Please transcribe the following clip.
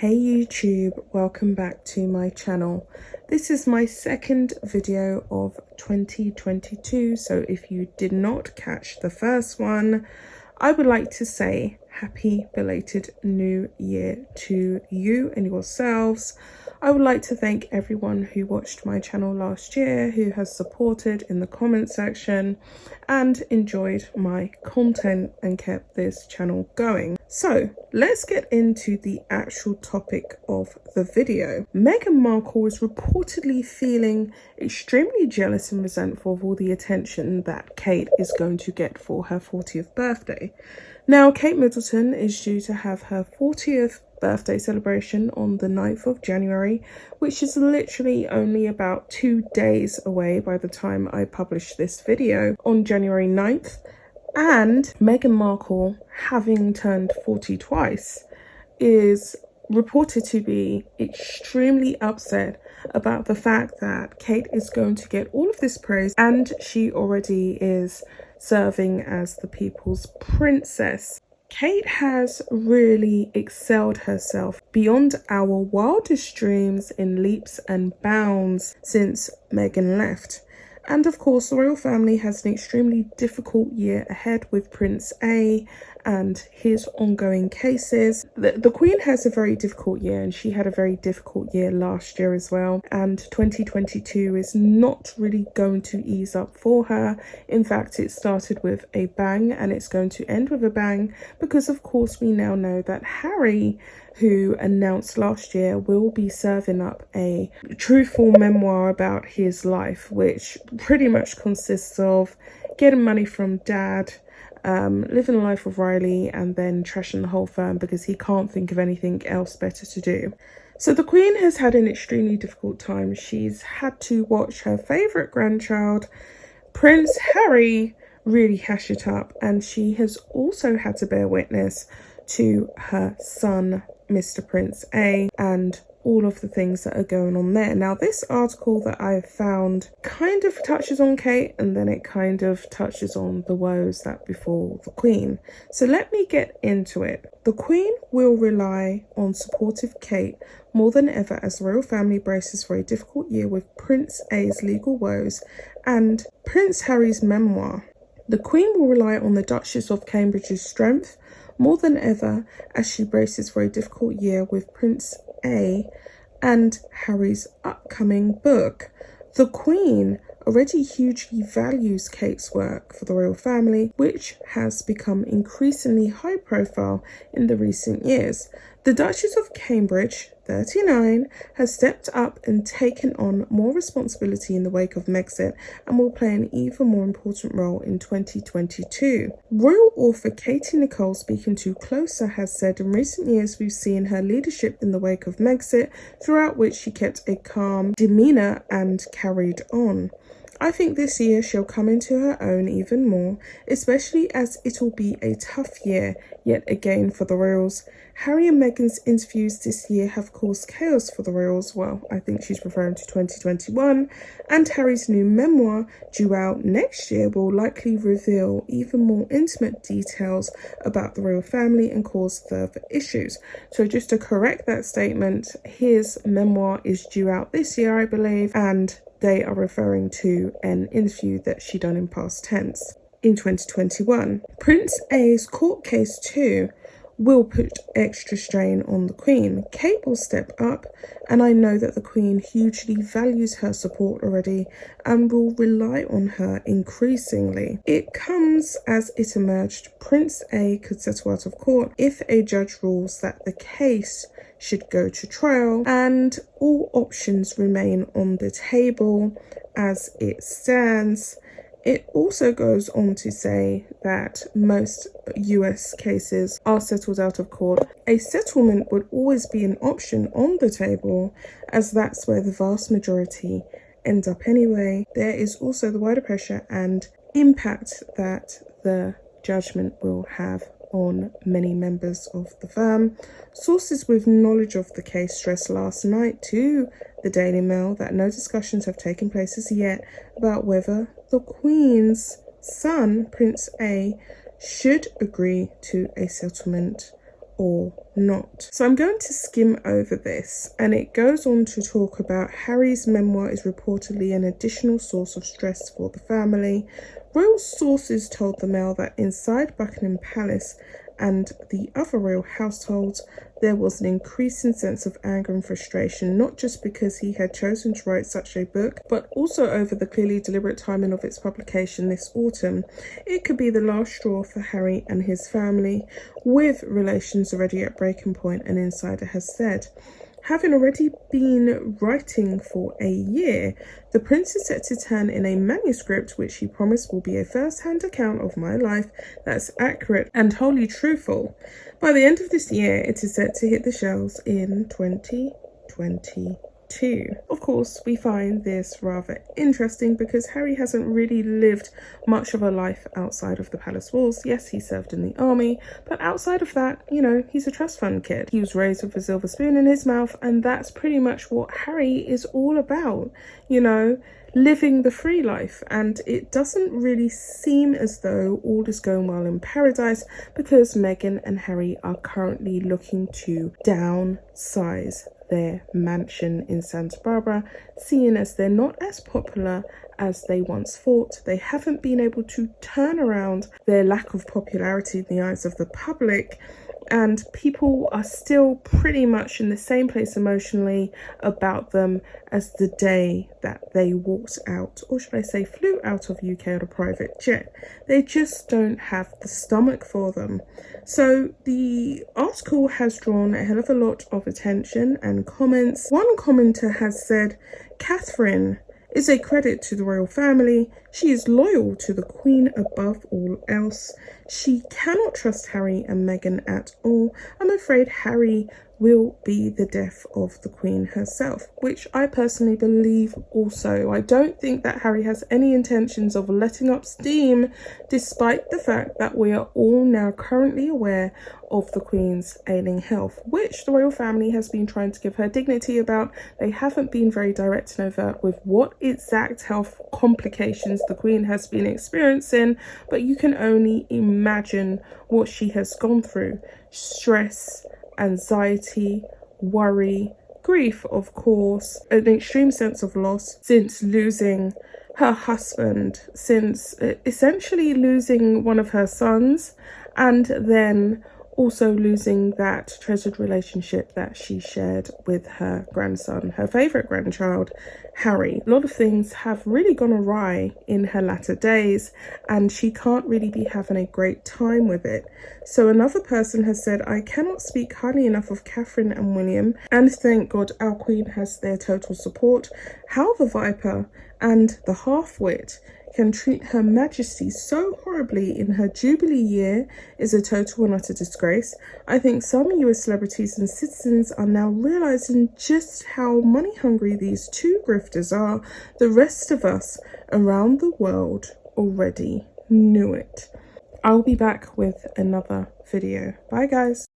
Hey YouTube, welcome back to my channel. This is my second video of 2022, so if you did not catch the first one, I would like to say happy belated new year to you and yourselves. I would like to thank everyone who watched my channel last year, who has supported in the comment section and enjoyed my content and kept this channel going. So let's get into the actual topic of the video. Meghan Markle is reportedly feeling extremely jealous and resentful of all the attention that Kate is going to get for her 40th birthday. Now, Kate Middleton is due to have her 40th birthday celebration on the 9th of January, which is literally only about 2 days away by the time I publish this video on January 9th. And Meghan Markle, having turned 40 twice, is reported to be extremely upset about the fact that Kate is going to get all of this praise, and she already is serving as the people's princess. Kate has really excelled herself beyond our wildest dreams in leaps and bounds since Meghan left. And of course, the royal family has an extremely difficult year ahead with Prince A and his ongoing cases. The Queen has a very difficult year, and she had a very difficult year last year as well. And 2022 is not really going to ease up for her. In fact, it started with a bang and it's going to end with a bang, because of course we now know that Harry, who announced last year, will be serving up a truthful memoir about his life, which pretty much consists of getting money from dad, living the life of Riley, and then trashing the whole firm because he can't think of anything else better to do. So the Queen has had an extremely difficult time. She's had to watch her favourite grandchild, Prince Harry, really hash it up, and she has also had to bear witness to her son, Mr. Prince A, and all of the things that are going on there. Now, this article that I've found kind of touches on Kate, and then it kind of touches on the woes that befall the Queen. So let me get into it. The Queen will rely on supportive Kate more than ever as the royal family braces for a difficult year with Prince A's legal woes and Prince Harry's memoir. The Queen will rely on the Duchess of Cambridge's strength more than ever as she braces for a difficult year with Prince A and Harry's upcoming book. The Queen already hugely values Kate's work for the royal family, which has become increasingly high profile in the recent years. The Duchess of Cambridge, 39, has stepped up and taken on more responsibility in the wake of Megxit and will play an even more important role in 2022. Royal author Katie Nicole, speaking to Closer, has said, in recent years we've seen her leadership in the wake of Megxit, throughout which she kept a calm demeanour and carried on. I think this year she'll come into her own even more, especially as it'll be a tough year yet again for the royals. Harry and Meghan's interviews this year have caused chaos for the royals. Well, I think she's referring to 2021, and Harry's new memoir, due out next year, will likely reveal even more intimate details about the royal family and cause further issues. So just to correct that statement, his memoir is due out this year, I believe, and they are referring to an interview that she done in past tense in 2021. Prince A's court case too will put extra strain on the Queen. Kate will step up, and I know that the Queen hugely values her support already and will rely on her increasingly. It comes as it emerged, Prince A could settle out of court if a judge rules that the case should go to trial, and all options remain on the table as it stands. It also goes on to say that most US cases are settled out of court. A settlement would always be an option on the table, as that's where the vast majority end up anyway. There is also the wider pressure and impact that the judgment will have on many members of the firm. Sources with knowledge of the case stressed last night to the Daily Mail that no discussions have taken place as yet about whether the Queen's son, Prince A, should agree to a settlement or not. So I'm going to skim over this, and it goes on to talk about Harry's memoir is reportedly an additional source of stress for the family. Royal sources told the Mail that inside Buckingham Palace and the other royal households, there was an increasing sense of anger and frustration, not just because he had chosen to write such a book, but also over the clearly deliberate timing of its publication this autumn. It could be the last straw for Harry and his family, with relations already at breaking point, an insider has said. Having already been writing for a year, the prince is set to turn in a manuscript which he promised will be a first-hand account of my life that's accurate and wholly truthful. By the end of this year, it is set to hit the shelves in 2022. Of course, we find this rather interesting because Harry hasn't really lived much of a life outside of the palace walls. Yes, he served in the army, but outside of that, you know, he's a trust fund kid. He was raised with a silver spoon in his mouth, and that's pretty much what Harry is all about, you know, living the free life. And it doesn't really seem as though all is going well in paradise, because Meghan and Harry are currently looking to downsize their mansion in Santa Barbara, seeing as they're not as popular as they once thought. They haven't been able to turn around their lack of popularity in the eyes of the public, and people are still pretty much in the same place emotionally about them as the day that they walked out, or should I say flew out of UK on a private jet. They just don't have the stomach for them. So the article has drawn a hell of a lot of attention and comments. One commenter has said, "Catherine is a credit to the royal family. She is loyal to the Queen above all else. She cannot trust Harry and Meghan at all. I'm afraid Harry will be the death of the Queen herself," which I personally believe also. I don't think that Harry has any intentions of letting up steam, despite the fact that we are all now currently aware of the Queen's ailing health, which the royal family has been trying to give her dignity about. They haven't been very direct and overt with what exact health complications the Queen has been experiencing, but you can only imagine what she has gone through. Stress, anxiety, worry, grief, of course, an extreme sense of loss since losing her husband, since essentially losing one of her sons, and then also losing that treasured relationship that she shared with her grandson, her favourite grandchild, Harry. A lot of things have really gone awry in her latter days, and she can't really be having a great time with it. So another person has said, "I cannot speak highly enough of Catherine and William, and thank God our Queen has their total support. How the Viper and the half-wit can treat Her Majesty so horribly in her Jubilee year is a total and utter disgrace. I think some US celebrities and citizens are now realizing just how money hungry these two grifters are. The rest of us around the world already knew it." I'll be back with another video. Bye guys.